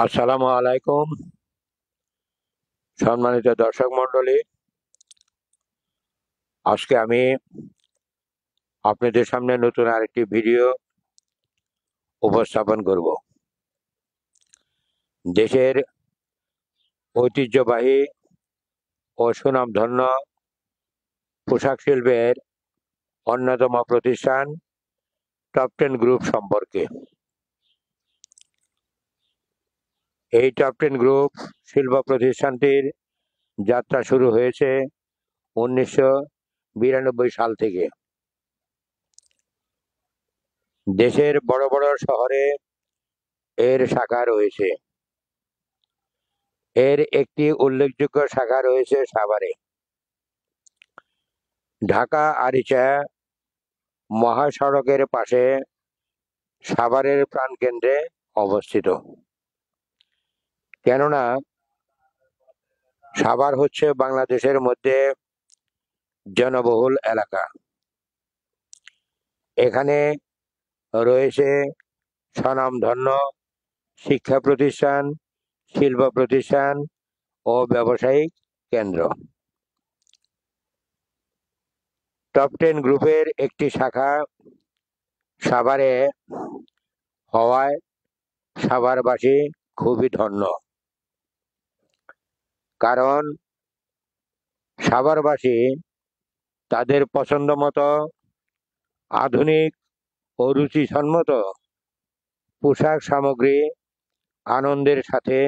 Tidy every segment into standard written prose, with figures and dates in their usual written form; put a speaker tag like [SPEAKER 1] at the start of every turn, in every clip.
[SPEAKER 1] আসসালামু আলাইকুম। সম্মানিত দর্শক মন্ডলী, আজকে আমি আপনাদের সামনে নতুন আরেকটি ভিডিও উপস্থাপন করব। দেশের ঐতিহ্যবাহী ও সুনামধন্য পোশাক শিল্পের অন্যতম প্রতিষ্ঠান টপ 10 গ্রুপ সম্পর্কে। এই টপ 10 গ্রুপ শিল্প প্রতিষ্ঠানটির যাত্রা শুরু হয়েছে 1992 সাল থেকে। দেশের বড় বড় শহরে এর শাখা রয়েছে। এর একটি উল্লেখযোগ্য শাখা রয়েছে সাভারে। ঢাকা আরিচা মহাসড়কের পাশে সাভারের প্রাণকেন্দ্রে অবস্থিত। কেননা সাভার হচ্ছে বাংলাদেশের মধ্যে জনবহুল এলাকা। এখানে রয়েছে স্বনামধন্য শিক্ষা প্রতিষ্ঠান, শিল্প প্রতিষ্ঠান ও ব্যবসায়িক কেন্দ্র। টপ 10 গ্রুপের একটি শাখা সাভারে হওয়ায় সাভারবাসী খুবই ধন্য। কারণ সাভারবাসী তাদের পছন্দ মতো আধুনিক ও রুচিসম্মত পোশাক সামগ্রী আনন্দের সাথে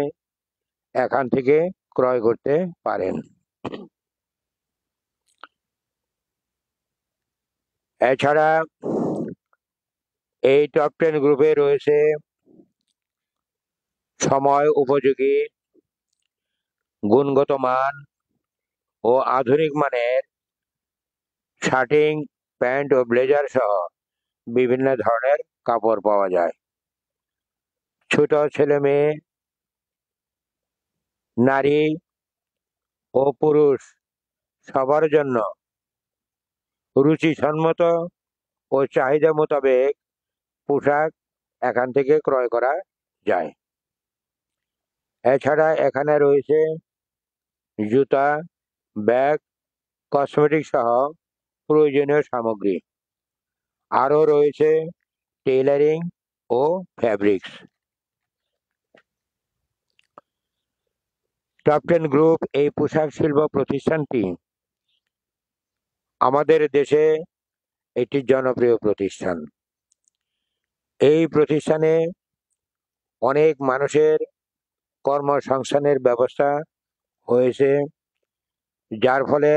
[SPEAKER 1] এখান থেকে ক্রয় করতে পারেন। এছাড়া এই টপ 10 গ্রুপে রয়েছে সময় উপযোগী, গুণগত মান ও আধুনিক মানের শার্টিং, প্যান্ট ও ব্লেজার সহ বিভিন্ন ধরনের কাপড় পাওয়া যায়। ছোট ছেলে মেয়ে, নারী ও পুরুষ সবার জন্য রুচিসম্মত ও চাহিদা মোতাবেক পোশাক এখান থেকে ক্রয় করা যায়। এছাড়া এখানে রয়েছে জুতা, ব্যাগ, কসমেটিক সহ প্রয়োজনীয় সামগ্রী। আরও রয়েছে টেইলারিং ও ফ্যাব্রিক্স। টপ 10 গ্রুপ এই পোশাক শিল্প প্রতিষ্ঠানটি আমাদের দেশে একটি জনপ্রিয় প্রতিষ্ঠান। এই প্রতিষ্ঠানে অনেক মানুষের কর্মসংস্থানের ব্যবস্থা হয়েছে, যার ফলে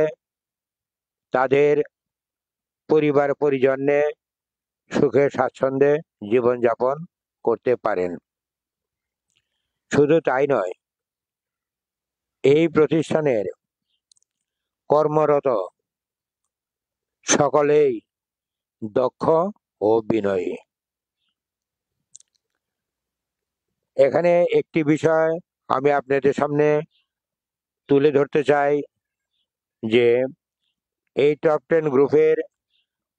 [SPEAKER 1] তাদের পরিবার পরিজনে সুখে স্বাচ্ছন্দ্যে জীবনযাপন করতে পারেন। শুধু তাই নয়, এই প্রতিষ্ঠানের কর্মরত সকলেই দক্ষ ও বিনয়ী। এখানে একটি বিষয় আমি আপনাদের সামনে তুলে ধরতে চাই যে এই টপ 10 গ্রুপের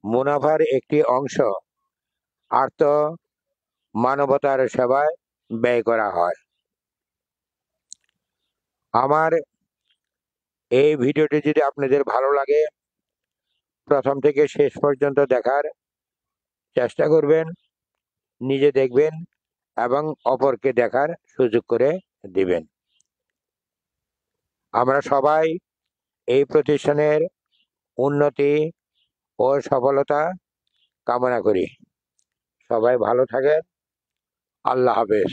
[SPEAKER 1] মুনাফার একটি অংশ আর্থ মানবতার সেবায় ব্যয় করা হয়। আমার এই ভিডিওটি যদি আপনাদের ভালো লাগে, প্রথম থেকে শেষ পর্যন্ত দেখার চেষ্টা করবেন, নিজে দেখবেন এবং অপরকে দেখার সুযোগ করে দিবেন। আমরা সবাই এই প্রতিষ্ঠানের উন্নতি ও সফলতা কামনা করি। সবাই ভালো থাকেন। আল্লাহ হাফেজ।